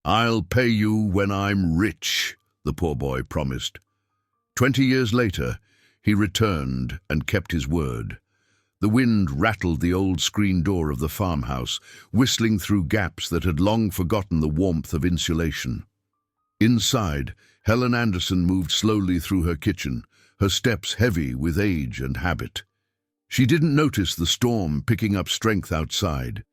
"I'll pay you when I'm rich," the poor boy promised. 20 years later, he returned and kept his word. The wind rattled the old screen door of the farmhouse, whistling through gaps that had long forgotten the warmth of insulation. Inside, Helen Anderson moved slowly through her kitchen, her steps heavy with age and habit. She didn't notice the storm picking up strength outside.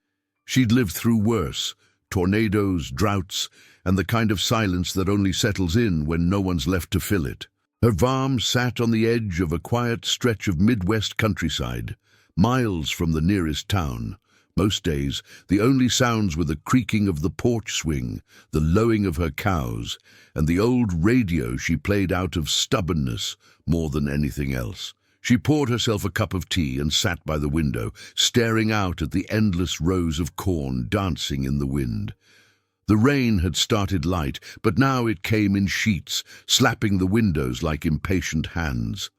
She'd lived through worse, tornadoes, droughts, and the kind of silence that only settles in when no one's left to fill it. Her farm sat on the edge of a quiet stretch of Midwest countryside, miles from the nearest town. Most days, the only sounds were the creaking of the porch swing, the lowing of her cows, and the old radio she played out of stubbornness more than anything else. She poured herself a cup of tea and sat by the window, staring out at the endless rows of corn dancing in the wind. The rain had started light, but now it came in sheets, slapping the windows like impatient hands.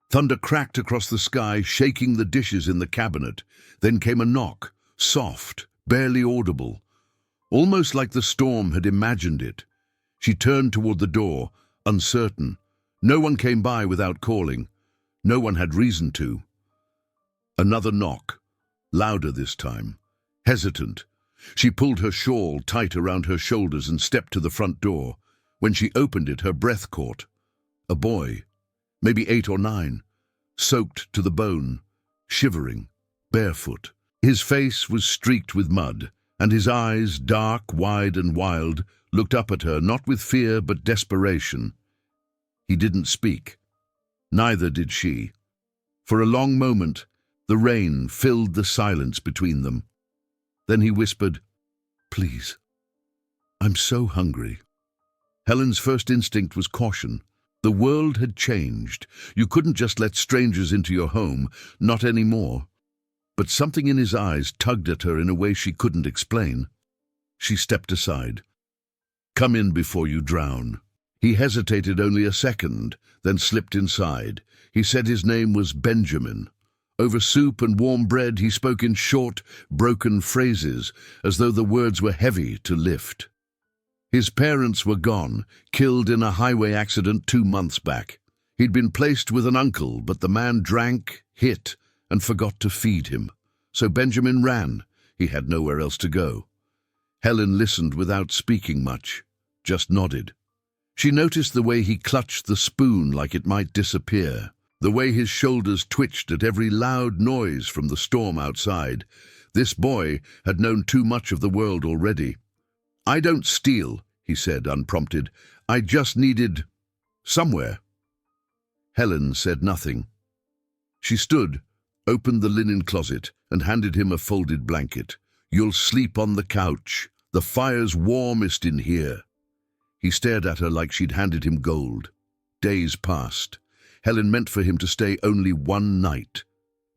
Thunder cracked across the sky, shaking the dishes in the cabinet. Then came a knock, soft, barely audible, almost like the storm had imagined it. She turned toward the door, uncertain. No one came by without calling. No one had reason to. Another knock, louder this time, hesitant. She pulled her shawl tight around her shoulders and stepped to the front door. When she opened it, her breath caught. A boy, maybe 8 or 9, soaked to the bone, shivering, barefoot. His face was streaked with mud, and his eyes, dark, wide and wild, looked up at her, not with fear but desperation. He didn't speak. Neither did she. For a long moment, the rain filled the silence between them. Then he whispered, "Please, I'm so hungry." Helen's first instinct was caution. The world had changed. You couldn't just let strangers into your home, not anymore. But something in his eyes tugged at her in a way she couldn't explain. She stepped aside. "Come in before you drown." He hesitated only a second, then slipped inside. He said his name was Benjamin. Over soup and warm bread he spoke in short, broken phrases, as though the words were heavy to lift. His parents were gone, killed in a highway accident 2 months back. He'd been placed with an uncle, but the man drank, hit, and forgot to feed him. So Benjamin ran. He had nowhere else to go. Helen listened without speaking much, just nodded. She noticed the way he clutched the spoon like it might disappear, the way his shoulders twitched at every loud noise from the storm outside. This boy had known too much of the world already. "I don't steal," he said, unprompted. "I just needed somewhere." Helen said nothing. She stood, opened the linen closet, and handed him a folded blanket. "You'll sleep on the couch. The fire's warmest in here." He stared at her like she'd handed him gold. Days passed. Helen meant for him to stay only 1 night,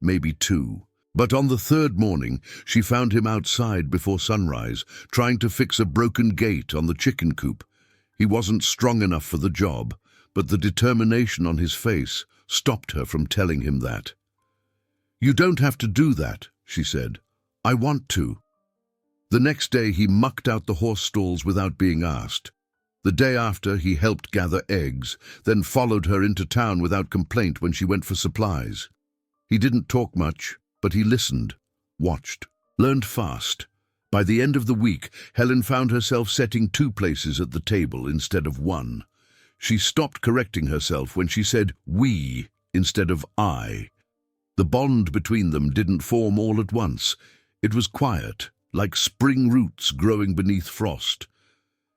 maybe 2. But on the 3rd morning, she found him outside before sunrise, trying to fix a broken gate on the chicken coop. He wasn't strong enough for the job, but the determination on his face stopped her from telling him that. "You don't have to do that," she said. "I want to." The next day he mucked out the horse stalls without being asked. The day after, he helped gather eggs, then followed her into town without complaint when she went for supplies. He didn't talk much, but he listened, watched, learned fast. By the end of the week, Helen found herself setting 2 places at the table instead of 1. She stopped correcting herself when she said "we" instead of "I." The bond between them didn't form all at once. It was quiet, like spring roots growing beneath frost.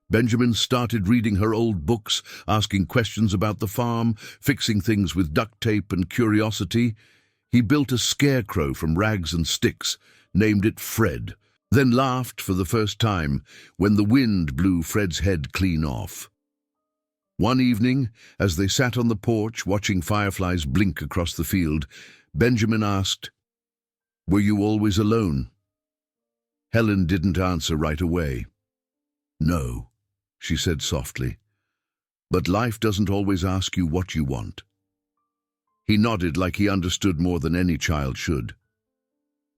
Benjamin started reading her old books, asking questions about the farm, fixing things with duct tape and curiosity. He built a scarecrow from rags and sticks, named it Fred, then laughed for the first time when the wind blew Fred's head clean off. One evening, as they sat on the porch watching fireflies blink across the field, Benjamin asked, "Were you always alone?" Helen didn't answer right away. "No," she said softly, "but life doesn't always ask you what you want." He nodded like he understood more than any child should.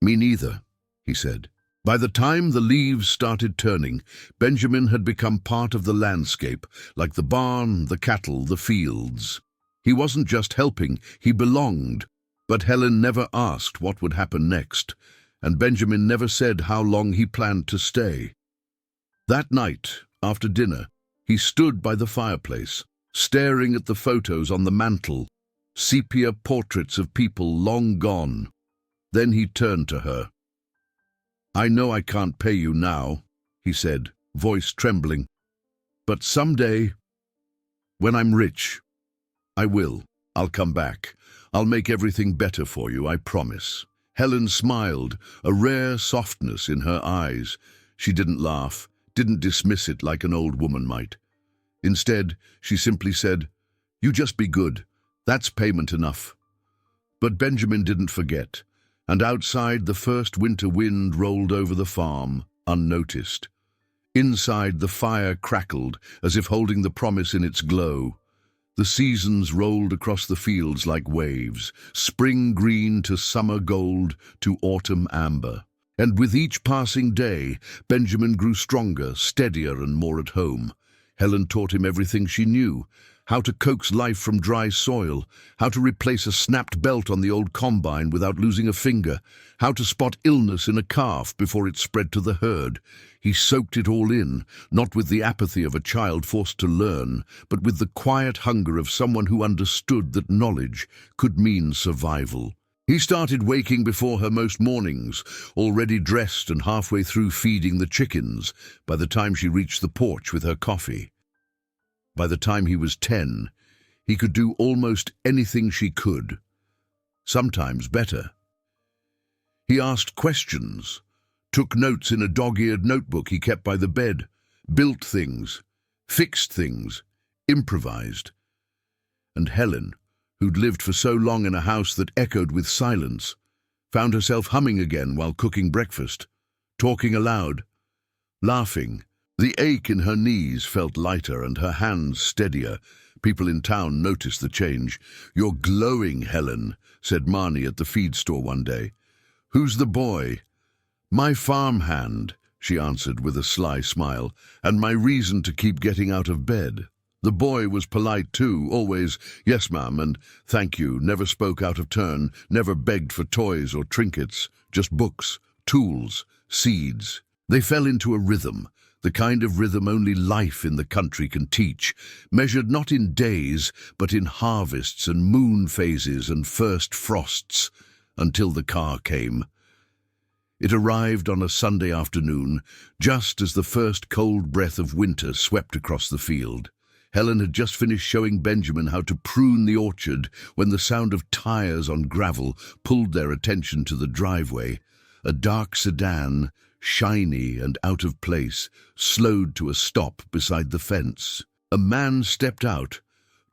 "Me neither," he said. By the time the leaves started turning, Benjamin had become part of the landscape, like the barn, the cattle, the fields. He wasn't just helping, he belonged. But Helen never asked what would happen next, and Benjamin never said how long he planned to stay. That night, after dinner, he stood by the fireplace, staring at the photos on the mantel, sepia portraits of people long gone. Then he turned to her. "I know I can't pay you now," he said, voice trembling. "But someday, when I'm rich, I will. I'll come back. I'll make everything better for you, I promise." Helen smiled, a rare softness in her eyes. She didn't laugh, didn't dismiss it like an old woman might. Instead, she simply said, "You just be good. That's payment enough." But Benjamin didn't forget, and outside the first winter wind rolled over the farm, unnoticed. Inside the fire crackled, as if holding the promise in its glow. The seasons rolled across the fields like waves, spring green to summer gold to autumn amber. And with each passing day, Benjamin grew stronger, steadier, and more at home. Helen taught him everything she knew: how to coax life from dry soil, how to replace a snapped belt on the old combine without losing a finger, how to spot illness in a calf before it spread to the herd. He soaked it all in, not with the apathy of a child forced to learn, but with the quiet hunger of someone who understood that knowledge could mean survival. He started waking before her most mornings, already dressed and halfway through feeding the chickens, by the time she reached the porch with her coffee. By the time he was 10, he could do almost anything she could, sometimes better. He asked questions, took notes in a dog-eared notebook he kept by the bed, built things, fixed things, improvised. And Helen, who'd lived for so long in a house that echoed with silence, found herself humming again while cooking breakfast, talking aloud, laughing. The ache in her knees felt lighter and her hands steadier. People in town noticed the change. "You're glowing, Helen," said Marnie at the feed store one day. "Who's the boy?" "My farmhand," she answered with a sly smile, "and my reason to keep getting out of bed." The boy was polite too, always, "Yes, ma'am," and "Thank you," never spoke out of turn, never begged for toys or trinkets, just books, tools, seeds. They fell into a rhythm, the kind of rhythm only life in the country can teach, measured not in days, but in harvests and moon phases and first frosts, until the car came. It arrived on a Sunday afternoon, just as the first cold breath of winter swept across the field. Helen had just finished showing Benjamin how to prune the orchard when the sound of tires on gravel pulled their attention to the driveway. A dark sedan, shiny and out of place, slowed to a stop beside the fence. A man stepped out,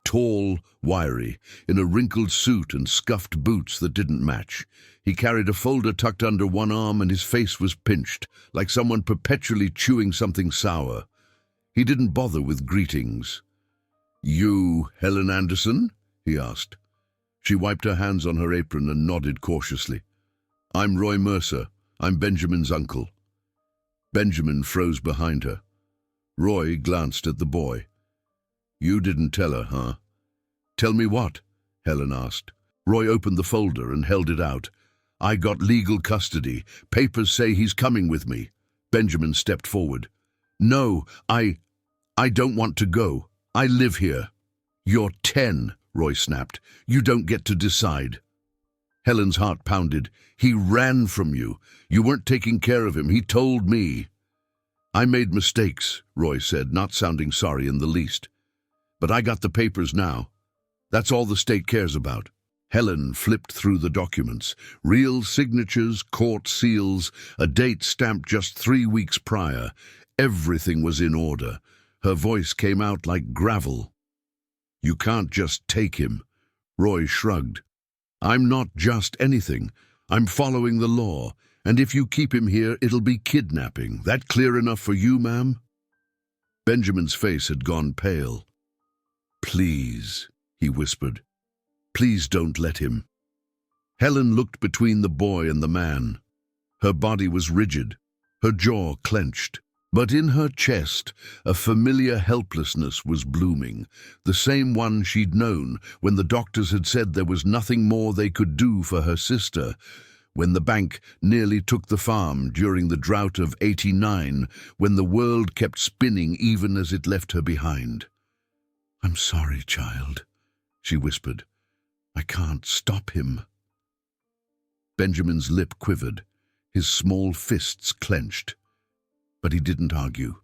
tall, wiry, in a wrinkled suit and scuffed boots that didn't match. He carried a folder tucked under one arm and his face was pinched, like someone perpetually chewing something sour. He didn't bother with greetings. "You, Helen Anderson?" he asked. She wiped her hands on her apron and nodded cautiously. "I'm Roy Mercer. I'm Benjamin's uncle." Benjamin froze behind her. Roy glanced at the boy. "You didn't tell her, huh?" "Tell me what?" Helen asked. Roy opened the folder and held it out. "I got legal custody. Papers say he's coming with me." Benjamin stepped forward. "No, I don't want to go. I live here." "You're 10, Roy snapped. "You don't get to decide." Helen's heart pounded. "He ran from you. You weren't taking care of him. He told me." "I made mistakes," Roy said, not sounding sorry in the least. "But I got the papers now. That's all the state cares about." Helen flipped through the documents. Real signatures, court seals, a date stamped just 3 weeks prior. Everything was in order. Her voice came out like gravel. "You can't just take him." Roy shrugged. "I'm not just anything. I'm following the law, and if you keep him here, it'll be kidnapping. That clear enough for you, ma'am?" Benjamin's face had gone pale. "Please," he whispered. "Please don't let him." Helen looked between the boy and the man. Her body was rigid. Her jaw clenched. But in her chest, a familiar helplessness was blooming, the same one she'd known when the doctors had said there was nothing more they could do for her sister, when the bank nearly took the farm during the drought of '89, when the world kept spinning even as it left her behind. "I'm sorry, child," she whispered. "I can't stop him." Benjamin's lip quivered, his small fists clenched. But he didn't argue.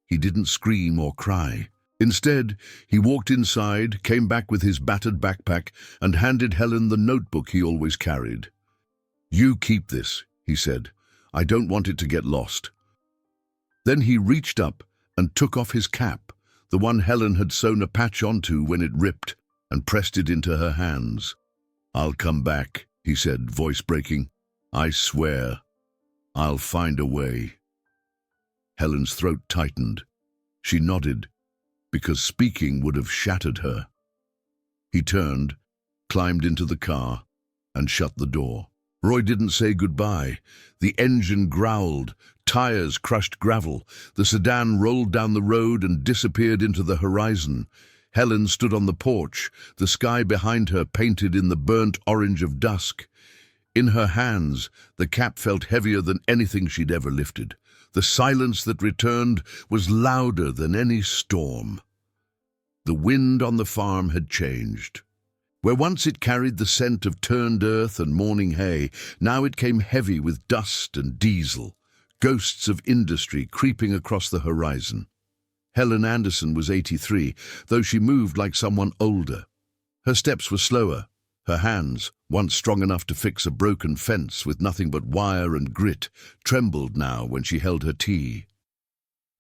He didn't scream or cry. Instead, he walked inside, came back with his battered backpack, and handed Helen the notebook he always carried. "You keep this," he said. "I don't want it to get lost." Then he reached up and took off his cap, the one Helen had sewn a patch onto when it ripped, and pressed it into her hands. "I'll come back," he said, voice breaking. "I swear. I'll find a way." Helen's throat tightened. She nodded, because speaking would have shattered her. He turned, climbed into the car, and shut the door. Roy didn't say goodbye. The engine growled, tires crushed gravel. The sedan rolled down the road and disappeared into the horizon. Helen stood on the porch, the sky behind her painted in the burnt orange of dusk. In her hands, the cap felt heavier than anything she'd ever lifted. The silence that returned was louder than any storm. The wind on the farm had changed. Where once it carried the scent of turned earth and morning hay, now it came heavy with dust and diesel, ghosts of industry creeping across the horizon. Helen Anderson was 83, though she moved like someone older. Her steps were slower. Her hands, once strong enough to fix a broken fence with nothing but wire and grit, trembled now when she held her tea.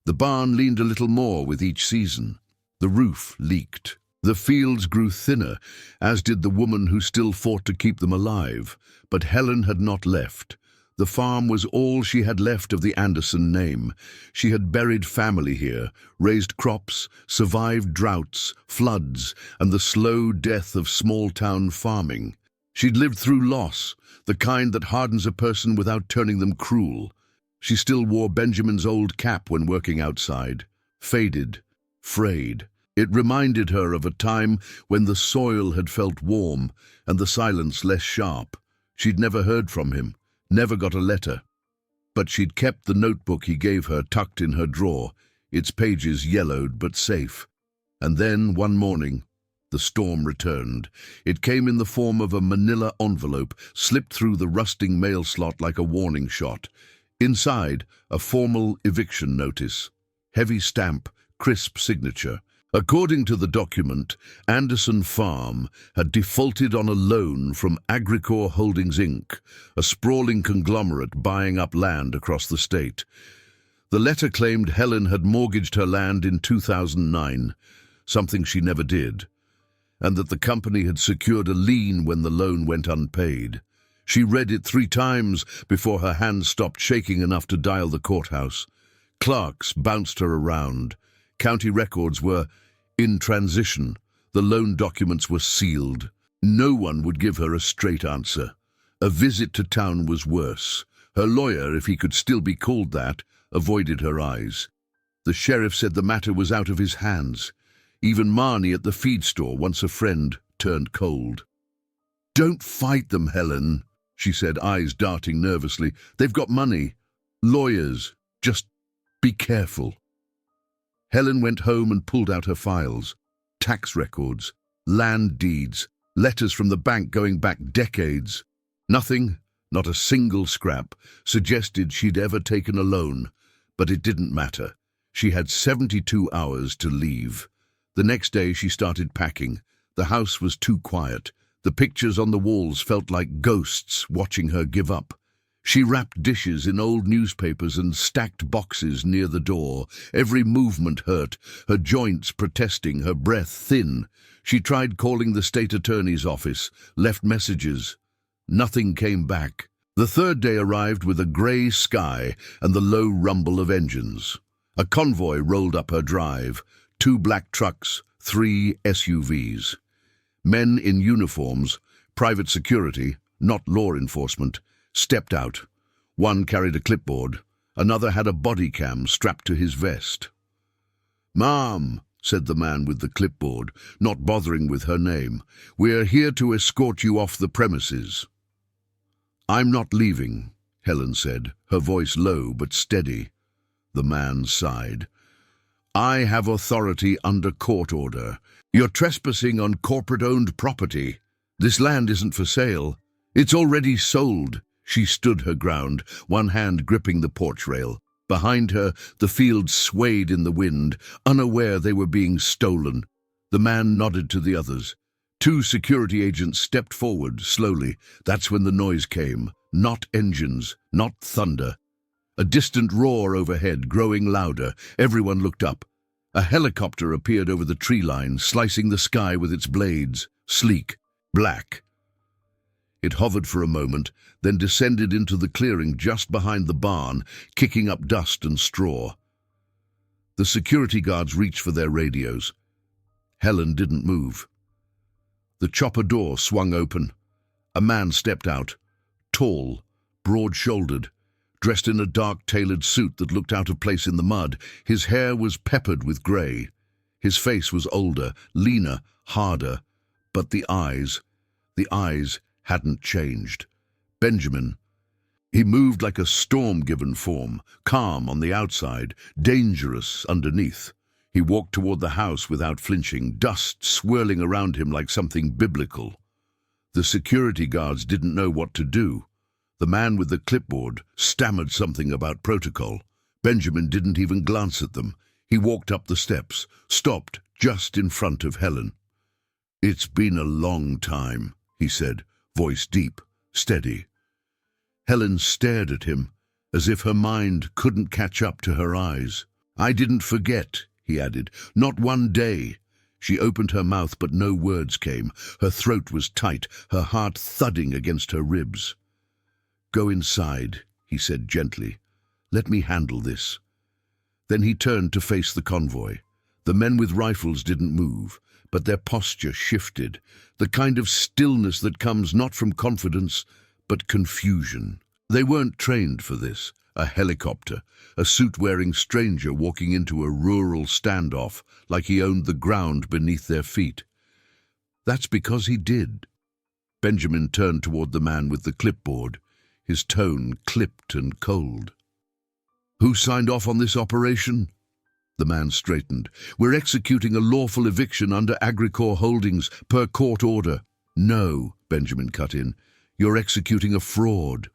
The barn leaned a little more with each season. The roof leaked. The fields grew thinner, as did the woman who still fought to keep them alive. But Helen had not left. The farm was all she had left of the Anderson name. She had buried family here, raised crops, survived droughts, floods, and the slow death of small-town farming. She'd lived through loss, the kind that hardens a person without turning them cruel. She still wore Benjamin's old cap when working outside. Faded, frayed. It reminded her of a time when the soil had felt warm and the silence less sharp. She'd never heard from him. Never got a letter. But she'd kept the notebook he gave her tucked in her drawer, its pages yellowed but safe. And then, one morning, the storm returned. It came in the form of a manila envelope, slipped through the rusting mail slot like a warning shot. Inside, a formal eviction notice. Heavy stamp, crisp signature. According to the document, Anderson Farm had defaulted on a loan from Agricor Holdings Inc., a sprawling conglomerate buying up land across the state. The letter claimed Helen had mortgaged her land in 2009, something she never did, and that the company had secured a lien when the loan went unpaid. She read it 3 times before her hands stopped shaking enough to dial the courthouse. Clerks bounced her around. County records were in transition. The loan documents were sealed. No one would give her a straight answer. A visit to town was worse. Her lawyer, if he could still be called that, avoided her eyes. The sheriff said the matter was out of his hands. Even Marnie at the feed store, once a friend, turned cold. "Don't fight them, Helen," she said, eyes darting nervously. "They've got money. Lawyers. Just be careful." Helen went home and pulled out her files. Tax records, land deeds, letters from the bank going back decades. Nothing, not a single scrap, suggested she'd ever taken a loan. But it didn't matter. She had 72 hours to leave. The next day she started packing. The house was too quiet. The pictures on the walls felt like ghosts watching her give up. She wrapped dishes in old newspapers and stacked boxes near the door. Every movement hurt, her joints protesting, her breath thin. She tried calling the state attorney's office, left messages. Nothing came back. The third day arrived with a grey sky and the low rumble of engines. A convoy rolled up her drive. 2 black trucks, 3 SUVs. Men in uniforms, private security, not law enforcement, stepped out. One carried a clipboard, Another had a body cam strapped to his vest. "Ma'am," said the man with the clipboard, not bothering with her name, "we're here to escort you off the premises." "I'm not leaving," Helen said, her voice low but steady. The man sighed. "I have authority under court order. You're trespassing on corporate-owned property. This land isn't for sale. It's already sold." She stood her ground, one hand gripping the porch rail. Behind her, the fields swayed in the wind, unaware they were being stolen. The man nodded to the others. Two security agents stepped forward, slowly. That's when the noise came. Not engines, not thunder. A distant roar overhead, growing louder. Everyone looked up. A helicopter appeared over the tree line, slicing the sky with its blades, sleek, black. It hovered for a moment, then descended into the clearing just behind the barn, kicking up dust and straw. The security guards reached for their radios. Helen didn't move. The chopper door swung open. A man stepped out, tall, broad-shouldered, dressed in a dark-tailored suit that looked out of place in the mud. His hair was peppered with grey. His face was older, leaner, harder, but the eyes hadn't changed. Benjamin. He moved like a storm-given form, calm on the outside, dangerous underneath. He walked toward the house without flinching, dust swirling around him like something biblical. The security guards didn't know what to do. The man with the clipboard stammered something about protocol. Benjamin didn't even glance at them. He walked up the steps, stopped just in front of Helen. "It's been a long time," he said, voice deep, steady. Helen stared at him, as if her mind couldn't catch up to her eyes. "I didn't forget," he added, "not one day." She opened her mouth, but no words came. Her throat was tight, her heart thudding against her ribs. "Go inside," he said gently. "Let me handle this." Then he turned to face the convoy. The men with rifles didn't move, but their posture shifted, the kind of stillness that comes not from confidence, but confusion. They weren't trained for this. A helicopter, a suit-wearing stranger walking into a rural standoff like he owned the ground beneath their feet. That's because he did. Benjamin turned toward the man with the clipboard, his tone clipped and cold. "Who signed off on this operation?" The man straightened. "We're executing a lawful eviction under Agricor Holdings per court order." "No," Benjamin cut in. "You're executing a fraud."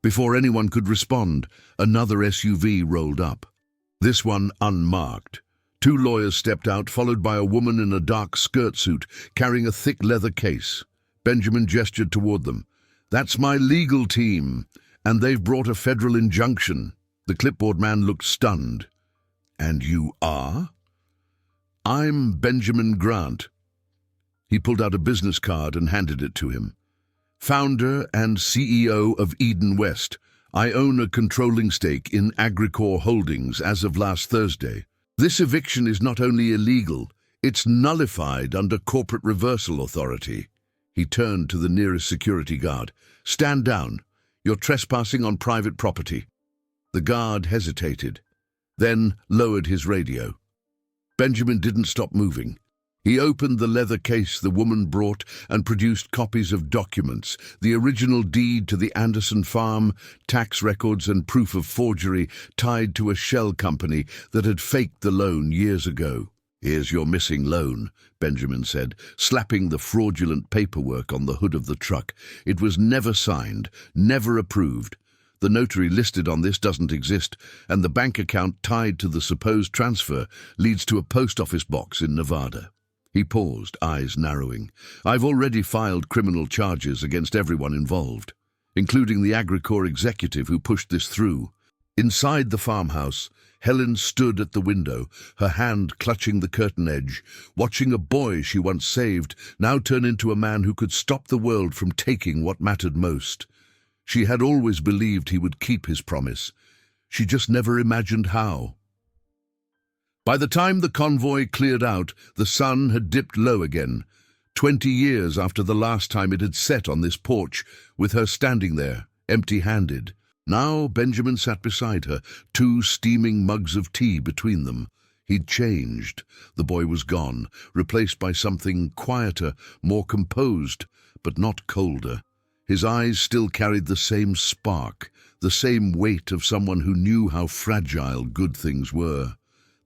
Before anyone could respond, another SUV rolled up. This one unmarked. Two lawyers stepped out, followed by a woman in a dark skirt suit, carrying a thick leather case. Benjamin gestured toward them. "That's my legal team, and they've brought a federal injunction." The clipboard man looked stunned. "And you are?" "I'm Benjamin Grant." He pulled out a business card and handed it to him. "Founder and CEO of Eden West. I own a controlling stake in Agricor Holdings as of last Thursday. This eviction is not only illegal, it's nullified under corporate reversal authority." He turned to the nearest security guard. "Stand down. You're trespassing on private property." The guard hesitated, then lowered his radio. Benjamin didn't stop moving. He opened the leather case the woman brought and produced copies of documents, the original deed to the Anderson farm, tax records and proof of forgery tied to a shell company that had faked the loan years ago. "Here's your missing loan," Benjamin said, slapping the fraudulent paperwork on the hood of the truck. "It was never signed, never approved. The notary listed on this doesn't exist, and the bank account tied to the supposed transfer leads to a post office box in Nevada." He paused, eyes narrowing. "I've already filed criminal charges against everyone involved, including the Agricor executive who pushed this through." Inside the farmhouse, Helen stood at the window, her hand clutching the curtain edge, watching a boy she once saved now turn into a man who could stop the world from taking what mattered most. She had always believed he would keep his promise. She just never imagined how. By the time the convoy cleared out, the sun had dipped low again, 20 years after the last time it had set on this porch, with her standing there, empty-handed. Now Benjamin sat beside her, two steaming mugs of tea between them. He'd changed. The boy was gone, replaced by something quieter, more composed, but not colder. His eyes still carried the same spark, the same weight of someone who knew how fragile good things were.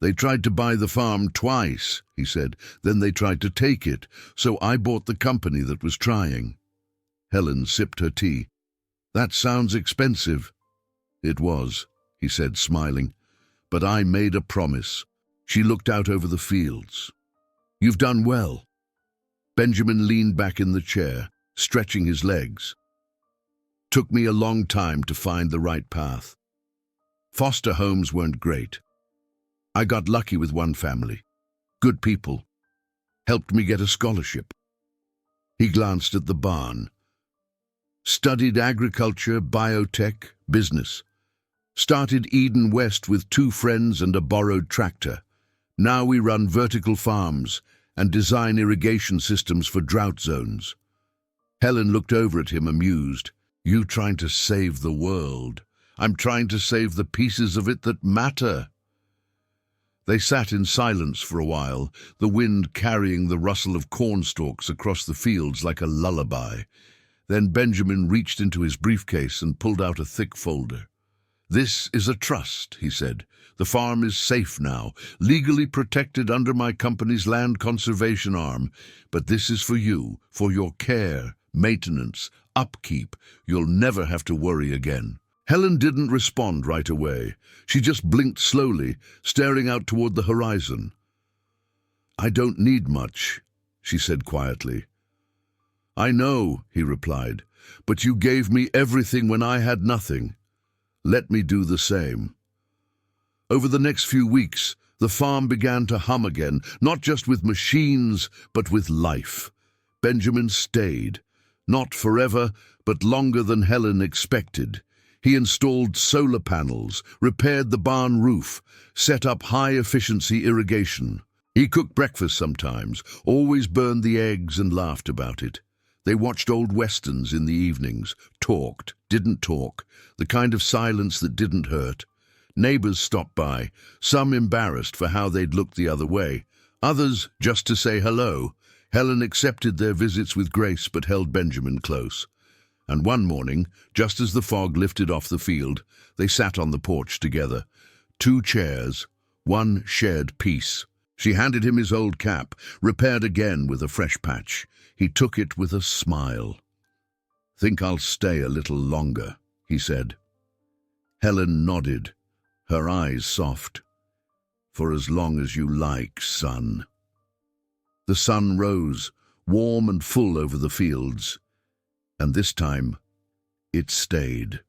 "They tried to buy the farm twice," he said. "Then they tried to take it, so I bought the company that was trying." Helen sipped her tea. "That sounds expensive." "It was," he said, smiling. "But I made a promise." She looked out over the fields. "You've done well." Benjamin leaned back in the chair, stretching his legs. "Took me a long time to find the right path. Foster homes weren't great. I got lucky with one family. Good people. Helped me get a scholarship." He glanced at the barn. "Studied agriculture, biotech, business. Started Eden West with 2 friends and a borrowed tractor. Now we run vertical farms and design irrigation systems for drought zones." Helen looked over at him, amused. "You trying to save the world? I'm trying to save the pieces of it that matter." They sat in silence for a while, the wind carrying the rustle of cornstalks across the fields like a lullaby. Then Benjamin reached into his briefcase and pulled out a thick folder. "This is a trust," he said. "The farm is safe now, legally protected under my company's land conservation arm. But this is for you, for your care, maintenance, upkeep. You'll never have to worry again." Helen didn't respond right away. She just blinked slowly, staring out toward the horizon. "I don't need much," she said quietly. "I know," he replied, "but you gave me everything when I had nothing. Let me do the same." Over the next few weeks, the farm began to hum again, not just with machines, but with life. Benjamin stayed, not forever, but longer than Helen expected. He installed solar panels, repaired the barn roof, set up high-efficiency irrigation. He cooked breakfast sometimes, always burned the eggs and laughed about it. They watched old westerns in the evenings, talked, didn't talk, the kind of silence that didn't hurt. Neighbors stopped by, some embarrassed for how they'd looked the other way, others just to say hello. Helen accepted their visits with grace but held Benjamin close. And one morning, just as the fog lifted off the field, they sat on the porch together. 2 chairs, one shared piece. She handed him his old cap, repaired again with a fresh patch. He took it with a smile. "Think I'll stay a little longer," he said. Helen nodded, her eyes soft. "For as long as you like, son." The sun rose, warm and full over the fields, and this time it stayed.